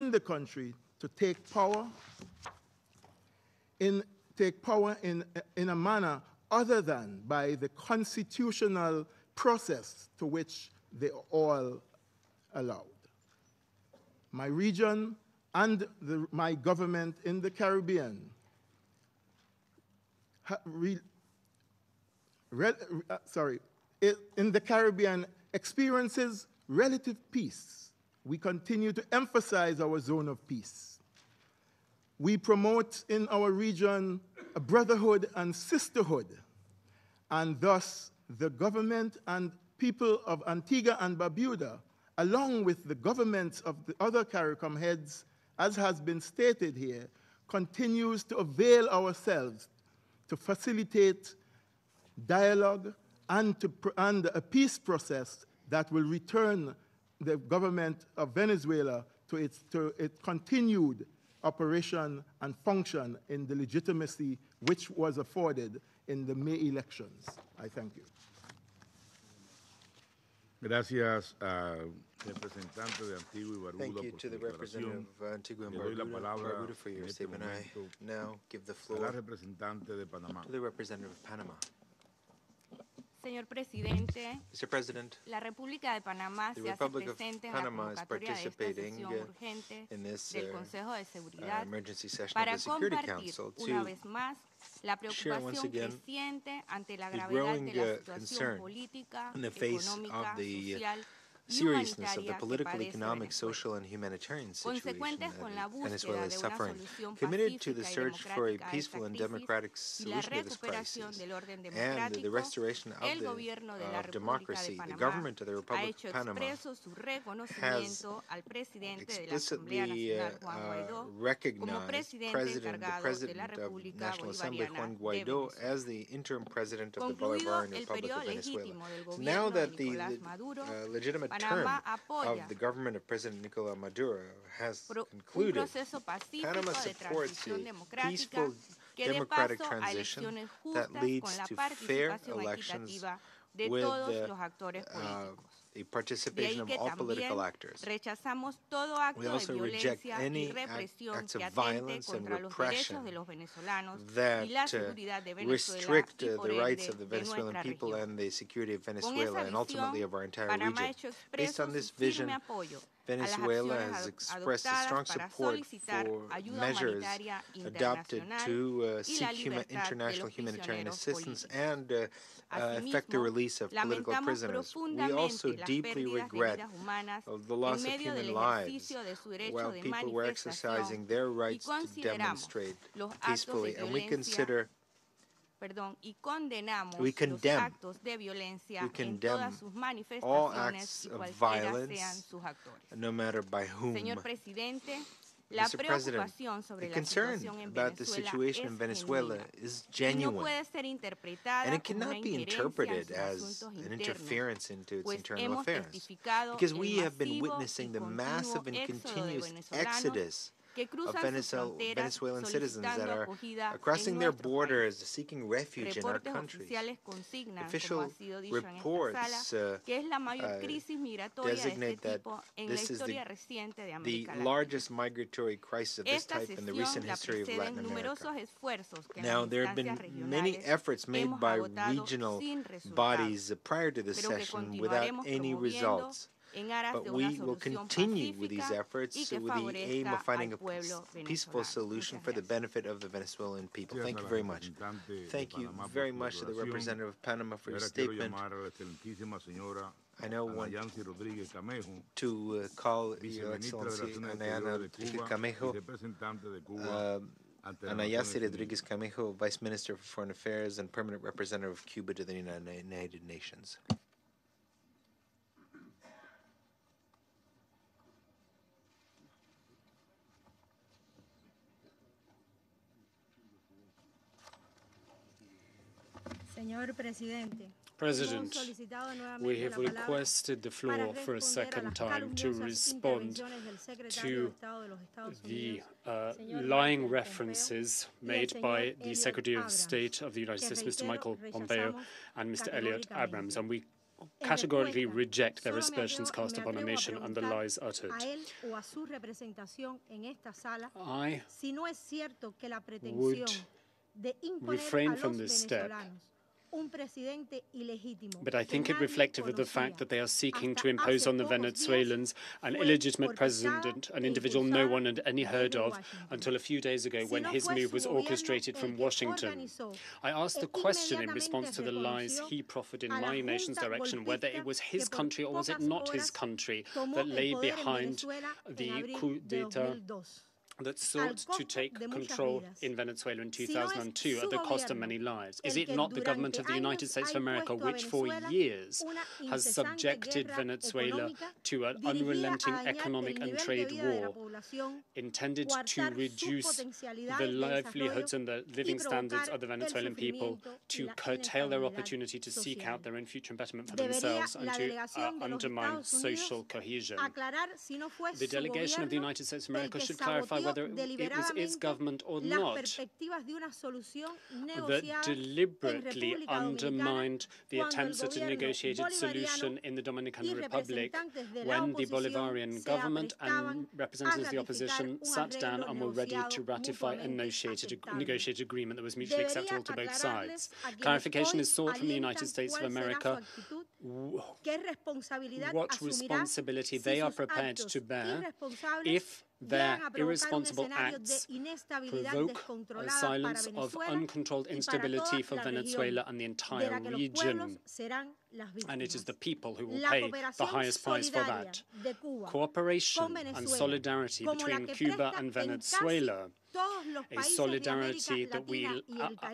in the country to take power in a manner other than by the constitutional process to which they are all allowed. My region and my government in the Caribbean in the Caribbean experiences relative peace. We continue to emphasize our zone of peace. We promote in our region a brotherhood and sisterhood, and thus the government and people of Antigua and Barbuda, along with the governments of the other CARICOM heads, as has been stated here, continues to avail ourselves to facilitate dialogue and a peace process that will return the government of Venezuela to its continued operation and function in the legitimacy which was afforded in the May elections. I thank you. Gracias al representante de Antigua y Barbuda. Thank you to the representative of Antigua and Barbuda for your statement. I now give the floor to the representative of Panama. Señor Presidente, Mr. President, la República de Panamá se hace presente en la convocatoria de esta sesión urgente del Consejo de Seguridad para compartir una vez más la preocupación creciente ante la gravedad de la situación política, económica, social seriousness of the political, economic, social, and humanitarian situation that Venezuela is suffering, committed to the search for a peaceful and democratic solution to this crisis, and the restoration of democracy. The government of the Republic of Panama has explicitly recognized the President of the National Assembly, Juan Guaido, as the interim president of the Bolivarian Republic of Venezuela. So now that the legitimate term of the government of President Nicolás Maduro has concluded, Panama supports a peaceful democratic transition that leads to fair elections with the participation of all political actors. We also reject any acts of violence and repression that restrict the rights of the Venezuelan people and the security of Venezuela and ultimately of our entire region. Based on this vision, Venezuela has expressed a strong support for measures adopted to seek international humanitarian assistance and effect the release of political prisoners. We also deeply regret the loss of human lives while people were exercising their rights to demonstrate peacefully, and we condemn all acts of violence, no matter by whom. Mr. President, the concern about the situation in Venezuela is genuine, and it cannot be interpreted as an interference into its internal affairs, because we have been witnessing the massive and continuous exodus of Venezuelan citizens that are crossing their borders, seeking refuge in our countries. Official reports designate that this is the largest migratory crisis of this type in the recent history of Latin America. Now, there have been many efforts made by regional bodies prior to this session without any results. But we will continue with these efforts with the aim of finding a peaceful solution for the benefit of the Venezuelan people. Thank you very much. Thank you very much to the representative of Panama for your statement. I now want to call Your Excellency Anayana Rodriguez Camejo, Anayasi Rodriguez Camejo, Vice Minister for Foreign Affairs and Permanent Representative of Cuba to the United Nations. President, we have requested the floor for a second time to respond to the lying references made by the Secretary of State of the United States, Mr. Michael Pompeo, and Mr. Elliot Abrams, and we categorically reject their aspersions cast upon our nation and the lies uttered. I would refrain from this step, but I think it reflective of the fact that they are seeking to impose on the Venezuelans an illegitimate president, an individual no one had any heard of until a few days ago when his move was orchestrated from Washington. I asked the question in response to the lies he proffered in my nation's direction, whether it was his country or was it not his country that lay behind the coup d'etat that sought to take control in Venezuela in 2002 at the cost of many lives? Is it not the government of the United States of America which for years has subjected Venezuela to an unrelenting economic and trade war intended to reduce the livelihoods and the living standards of the Venezuelan people, to curtail their opportunity to seek out their own future betterment for themselves, and to undermine social cohesion? The delegation of the United States of America should clarify whether it was its government or not that deliberately undermined the attempts at a negotiated solution in the Dominican Republic when the Bolivarian government and representatives of the opposition sat down and were ready to ratify a negotiated agreement that was mutually acceptable to both sides. Clarification is sought from the United States of America what responsibility they are prepared to bear if their irresponsible acts provoke a silence of uncontrolled instability for Venezuela and the entire region. And it is the people who will pay the highest price for that. Cooperation and solidarity between Cuba and Venezuela, a solidarity that we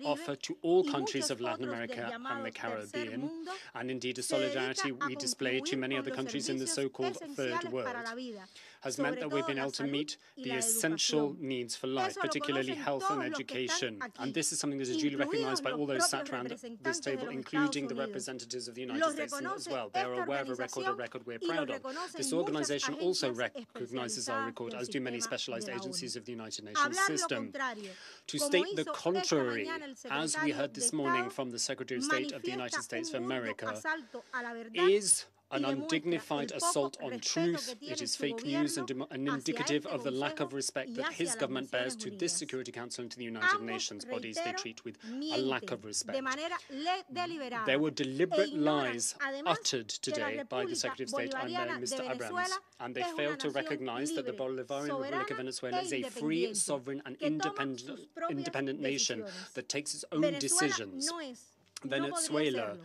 offer to all countries of Latin America and the Caribbean, and indeed a solidarity we display to many other countries in the so-called Third World, has meant that we've been able to meet the essential needs for life, particularly health and education. And this is something that is duly recognized by all those sat around this table, including the representatives of the United States as well. They are aware of a record we're proud of. This organization also recognizes our record, as do many specialized agencies of the United Nations system. To state the contrary, as we heard this morning from the Secretary of State of the United States of America, is an undignified assault on truth. It is fake news and indicative of the lack of respect that his government bears to this Security Council and to the United Nations bodies they treat with a lack of respect. There were deliberate lies uttered today by the Secretary of State and Mr. Abrams, and they failed to recognize that the Bolivarian Republic of Venezuela is a free, sovereign and independent nation that takes its own decisions. Venezuela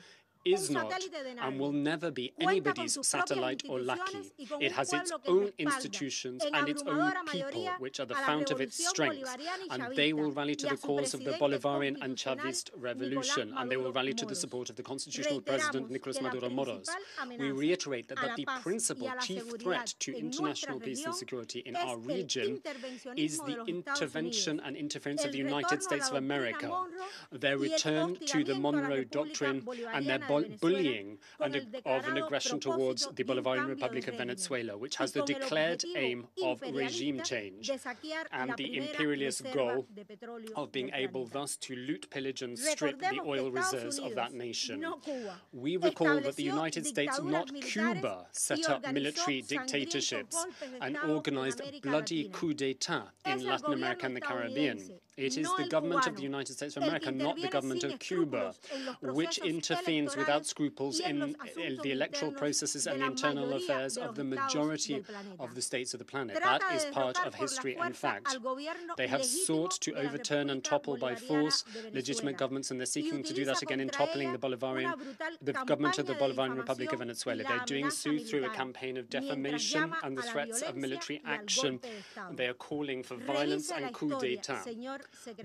is not and will never be anybody's satellite or lackey. It has its own institutions and its own people, which are the fount of its strength, and they will rally to the cause of the Bolivarian and Chavist revolution, and they will rally to the support of the constitutional president, Nicolas Maduro Moros. We reiterate that the principal chief threat to international peace and security in our region is the intervention and interference of the United States of America, their return to the Monroe Doctrine, and their bullying of an aggression towards the Bolivarian Republic of Venezuela, which has the declared aim of regime change and the imperialist goal of being able thus to loot, pillage and strip the oil reserves of that nation. We recall that the United States, not Cuba, set up military dictatorships and organized bloody coup d'etat in Latin America and the Caribbean. It is the government of the United States of America, not the government of Cuba, which intervenes without scruples in the electoral processes and the internal affairs of the majority of the states of the planet. That is part of history and fact. They have sought to overturn and topple by force legitimate governments, and they're seeking to do that again in toppling the government of the Bolivarian Republic of Venezuela. They're doing so through a campaign of defamation and the threats of military action. They are calling for violence and coup d'etat.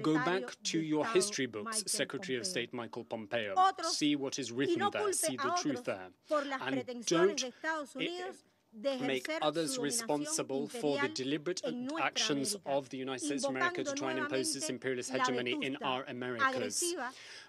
Go back to your history books, Secretary of State Michael Pompeo. See what is written there, see the truth there. And don't make others responsible for the deliberate actions of the United States of America to try and impose its imperialist hegemony in our Americas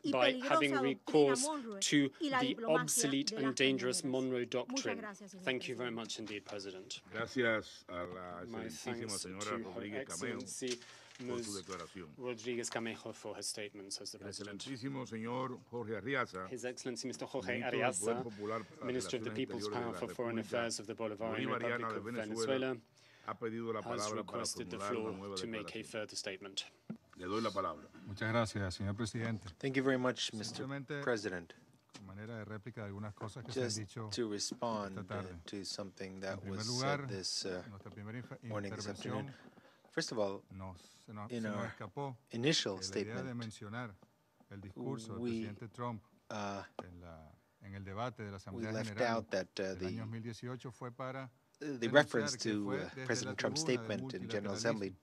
by having recourse to the obsolete and dangerous Monroe Doctrine. Thank you very much indeed, President. Gracias a la My excelentísima thanks señora to Her Rodríguez Cameo. Excellency, su declaración. Rodriguez Camejo for his statements as the President. Excelentísimo señor Jorge Arriaza, His Excellency Mr. Jorge ministro del Poder Arriaza, Popular para las Minister of the Relaciones People's Exteriores Power de for la Foreign República Affairs of the Bolivarian Republic Bolivariana de of Venezuela, Venezuela, ha pedido la has palabra para requested the formular una floor nueva to make a declaración. further statement. Le doy la palabra. Muchas gracias, señor presidente. Thank you very much, Mr. President. Con manera de réplica de algunas cosas que se han Just dicho to respond esta tarde. to something that En primer was lugar, said this nuestra primera morning, this afternoon. intervención First of all, se in nos our escapó initial que la idea de statement, mencionar el discurso del we, presidente Trump en el debate de la we Asamblea left General out that del año 2018 fue para the reference to President Trump's statement in General Assembly in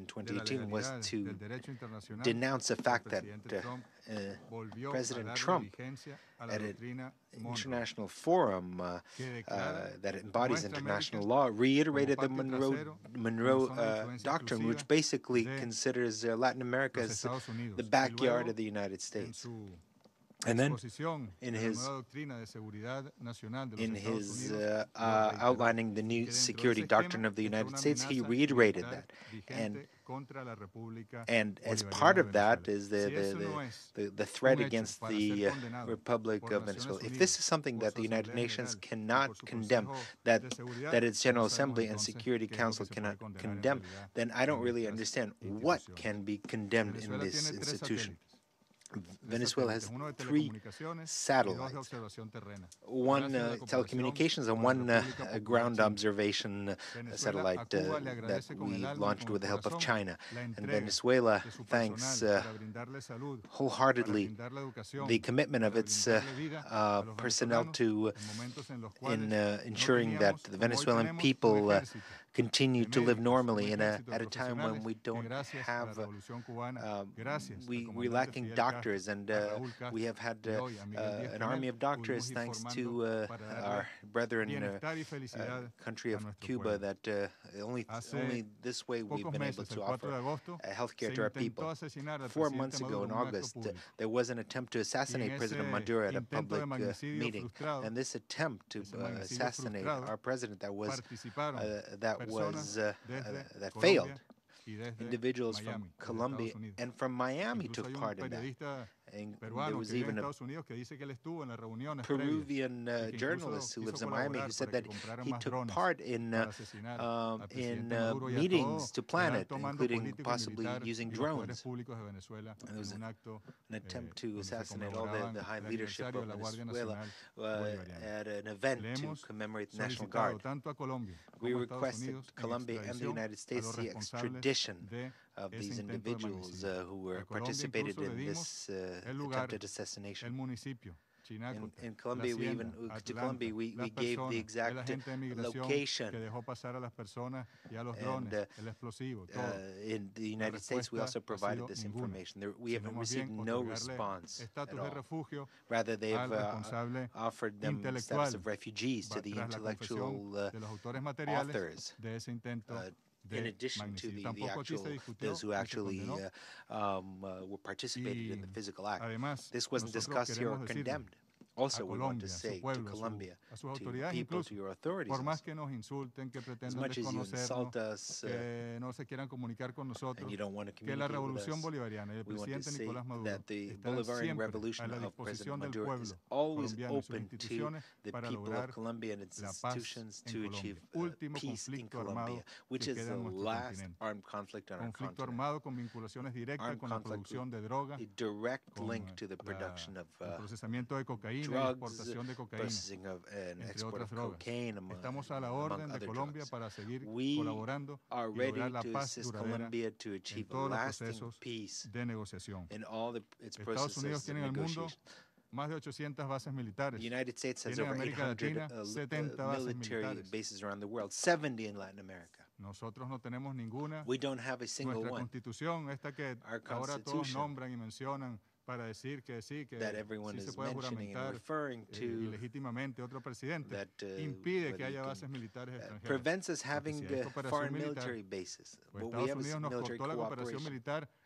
2018 was to denounce the fact that President Trump at an international forum that embodies international law reiterated the Monroe Doctrine, which basically considers Latin America as the backyard of the United States. And then, in his outlining the new security doctrine of the United States, he reiterated that. And as part of that is the threat against the Republic of Venezuela. If this is something that the United Nations cannot condemn, that its General Assembly and Security Council cannot condemn, then I don't really understand what can be condemned in this institution. Venezuela has 3 satellites, one telecommunications and one ground observation satellite that we launched with the help of China. And Venezuela thanks wholeheartedly the commitment of its personnel in ensuring that the Venezuelan people continue to live normally at a time when we don't have, we're lacking doctors, and we have had an army of doctors thanks to our brethren country of Cuba, that only this way we've been able to offer health care to our people. 4 months ago in August, there was an attempt to assassinate President Maduro at a public meeting, and this attempt to assassinate our president that failed. Individuals from Colombia and from Miami took part in that. And there was even a Peruvian journalist who lives in Miami who said that he took part in meetings to plan it, including possibly using drones. And there was an attempt to assassinate all the high leadership of Venezuela at an event to commemorate the National Guard. We requested Colombia and the United States the extradition of these individuals who participated in this attempted assassination. In Colombia, we gave the exact location. And in the United States, we also provided this information. We have received no response at all. Rather, they have offered them status of refugees to the intellectual authors. In addition to those who actually were participated in the physical act. This wasn't discussed here or condemned. Also, we want to say to Colombia, to people, to your authorities, as much as you insult us and you don't want to communicate with us, we want to say that the Bolivarian Revolution of President Maduro is always open to the people of Colombia and its institutions to achieve peace in Colombia, which is the last armed conflict on our continent. Armed conflict with a direct link to the production of drugs, processing of and export of cocaine, among other drugs. We are ready to assist Colombia to achieve lasting peace in all its processes of negotiation. The United States has over 800 military bases around the world, 70 in Latin America. We don't have a single one. Our Constitution that everyone is mentioning and referring to that prevents us having foreign military bases. But we have military cooperation.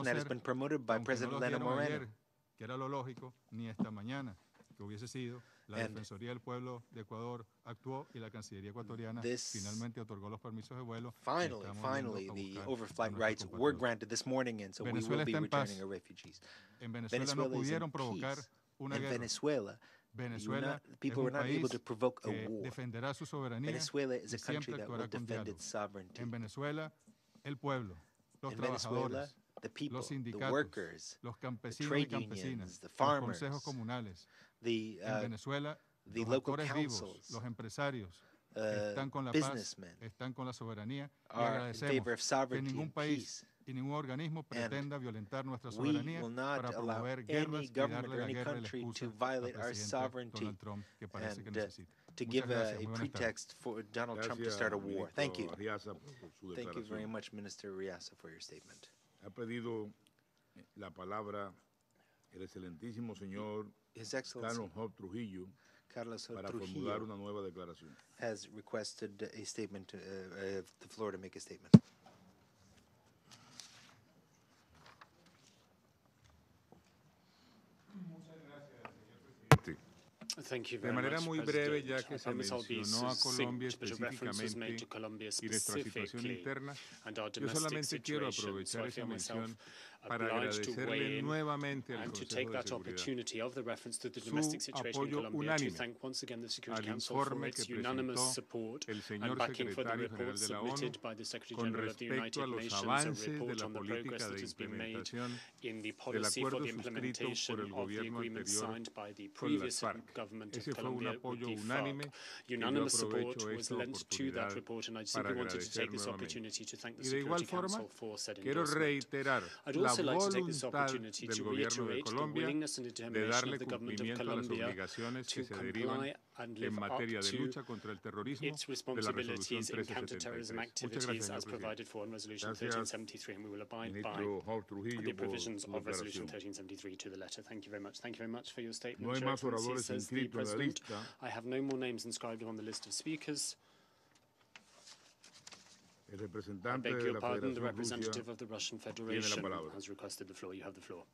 legislation that has been promoted by President Lenin Moreno. Que era lo lógico, ni esta mañana, que hubiese sido, la Defensoría del Pueblo de Ecuador actuó y la Cancillería ecuatoriana finalmente otorgó los permisos de vuelo. Finally, the overflight rights were granted this morning, and so we will be returning our refugees. En Venezuela no pudieron provocar una guerra. In Venezuela, Venezuela people were not able to provoke a que war. defenderá su soberanía Venezuela is a y siempre country that will actuará con defend diálogo. its sovereignty. En Venezuela, el pueblo, los In Venezuela, trabajadores, the people, los the sindicatos, workers, los the campesinos y trade campesinas, unions, the los farmers, consejos comunales. the En Venezuela, the los local actores vivos, councils, los empresarios, están con la paz, businessmen están con la soberanía y are in agradecemos favor of que sovereignty ningún and país peace. y ningún organismo pretenda violentar nuestra We soberanía will not para allow promover any guerras y government darle or la any guerra y la country excusa to al violate our presidente sovereignty Donald Trump que parece que and necesita. to Muchas give gracias, a muy buenas tardes. pretext for Donald Trump to start a war. Thank you. Arriaza, por su Thank you very declaración. much, Minister Riasa, for your statement. Ha pedido la palabra el excelentísimo señor His Excellency Carlos Hope Trujillo Carlos para Trujillo formular una nueva declaración. has requested a statement, the floor to make a statement. Thank you De very manera much, muy breve, President. ya que I se promise I'll be mencionó a Colombia succinct, but a reference was made to Colombia específicamente y nuestra situación specifically interna, and our yo domestic solamente quiero situation. So aprovechar I esa feel myself mención para obliged to agradecerle weigh in nuevamente al and to Consejo take de that Seguridad opportunity of the reference to the su domestic situation in apoyo Colombia to unánime thank once again the Security al Council for informe its que unanimous presentó support el and señor backing for the secretario report general de la ONU submitted by the Secretary con General of the respecto a United los Nations, a avances de report la on the política progress de that has been made implementación in the del policy for acuerdo the suscrito por implementation el of the gobierno agreement anterior signed by the con las previous FARC. government of Ese fue un Colombia apoyo with the unánime FARC. que yo Unanimous support aprovecho was esta lent to that oportunidad report, and I para simply wanted to agradecer take this nuevamente. opportunity to thank the Y de igual Security forma, Council for said quiero endorsement. reiterar I'd la also like to take this voluntad opportunity del to gobierno de reiterate the Colombia willingness and de determination darle of the government of cumplimiento a las Colombia obligaciones to que se derivan comply and en live up materia de to lucha contra el terrorismo its de la resolución responsibilities in counterterrorism 1373. Muchas activities gracias, as señor provided presidente. for in Resolution Gracias, 1373, and we will abide by ministro Hope Trujillo, the por provisions su of Resolution declaración. 1373 to the letter. Thank you very much. Thank you very much for your statement, No hay Your más Excellency, oradores says the inscritos en la President. lista. I have no more names inscribed on the list of speakers. El I representante beg de your la pardon, the Federación representative Rusia of the Russian tiene la Federation palabra. has requested the floor. You have the floor.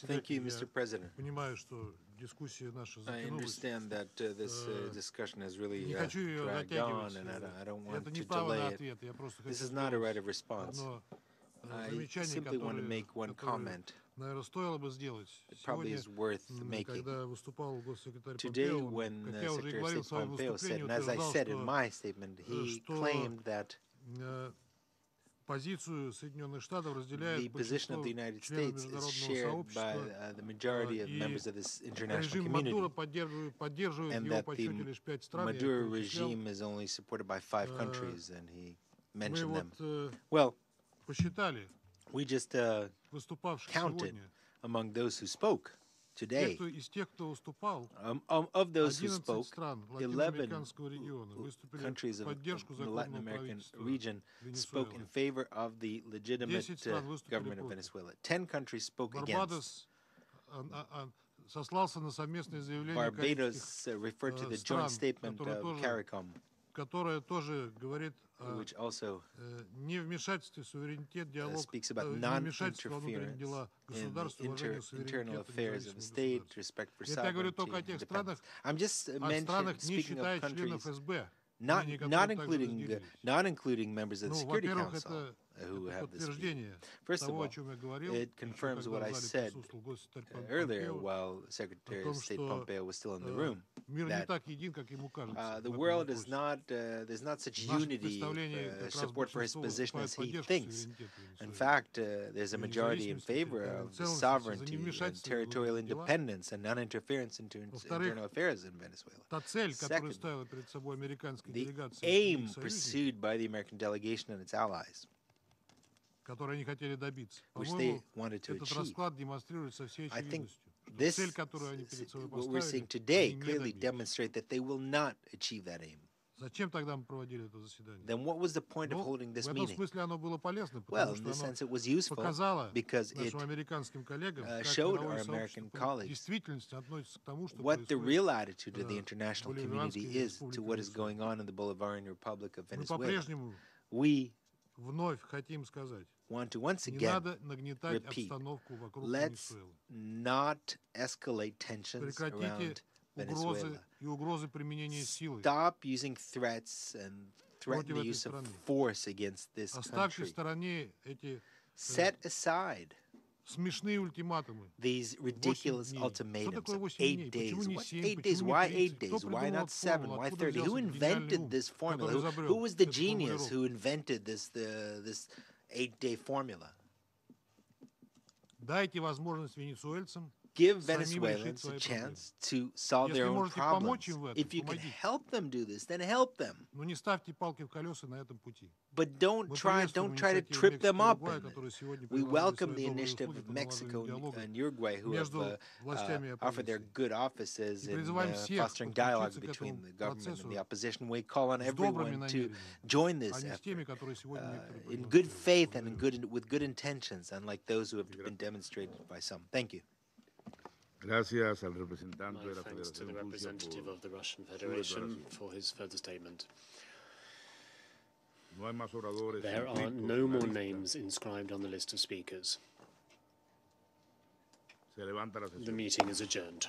Thank you, Mr. President. I затянулась. understand that this discussion has really Не хочу ее dragged on, затягивать. and I don't Это want не to право на delay it. ответ. Я просто This хочу is not a right сделать of response. одно I замечание, simply want to make one comment. наверное, стоило бы сделать. It probably Сегодня, is worth making. когда выступал госсекретарь Today, Помпео, when как я уже и Secretary of говорил в State своем Pompeo said, выступлении, and as I утверждал, said in my statement, he что claimed that позицию Соединенных Штатов разделяет the position of the United States is shared by the majority of members of this international режим community, Мадуро поддерживает and его that подсчете лишь 5 стран. Maduro regime is only supported by 5 countries, and he Мы mentioned them. вот Well, посчитали we just выступавших counted сегодня. among those who spoke today. Из тех, кто выступал, Of those who 11 spoke, стран 11 латиноамериканского региона выступили countries в of поддержку the Latin законного American правительства region spoke in favor of the legitimate 10 стран выступили government of против. Venezuela. 10 countries spoke against. Барбадос сослался на совместное заявление Barbados referred to the joint стран, statement of CARICOM, которое тоже говорит о which also невмешательстве в суверенитет, диалог, speaks about невмешательстве во внутренние non-interference дела in государства, the уважение internal суверенитета affairs of the независимых state, государств. respect for Это я говорю sovereignty только о and тех independence. странах, I'm just не speaking of считая countries, членов СБ, not мнения которых including members of the Security во-первых, Council who это have this view. подтверждение First of того, all, о чем я говорил, it confirms what I said earlier while Secretary of State Pompeo was still in the room, мир не that так един, как ему кажется. the world is not, there's not such unity, support for his position as he thinks. In fact, there's a majority in favor of the sovereignty and territorial independence and non-interference into internal affairs in Venezuela. Second, the aim pursued by the American delegation and its allies, которые они хотели добиться. which they По-моему, wanted to этот achieve. расклад демонстрирует со всей I think очевидностью, что this, цель, которую они перед собой what we're seeing поставили, today, они не clearly добились. demonstrate that they will not achieve that aim. Зачем тогда мы проводили это заседание? Then what was the point of holding В this этом meeting? смысле оно было полезно, Well, потому in что this оно sense, it was useful показало because it нашим американским коллегам, как showed мировое our American сообщество в colleagues действительности относится к тому, что what the происходит. real attitude of the international Боливарианской community is республике to what is Венесуэла. going on in the Bolivarian Republic of Мы Venezuela. по-прежнему We вновь хотим сказать, want to once не again надо нагнетать repeat, обстановку вокруг let's Венесуэлы. not escalate tensions Прекратите around угрозы Venezuela. и угрозы применения силы. Stop using threats and threaten the этой use of страны. force against this Оставьте в country. стороне эти Set aside these ridiculous ultimatums of 8 days. What 8 days? Why 8 days? Why not 7? Why 30? Who invented this formula? Who was the genius who invented this 8-day formula? Give Venezuelans a chance to solve their own problems. If you can help them do this, then help them. But don't try to trip them up. We welcome the initiative of Mexico and Uruguay, who have offered their good offices in fostering dialogue between the government and the opposition. We call on everyone to join this effort in good faith and with good intentions, unlike those who have been demonstrated by some. Thank you. Gracias al representante de la Thanks to the Federación representative of the Russian Federation for his further statement. No hay más oradores. There are no more names inscribed on the list of speakers. Se levanta la sesión. The meeting is adjourned.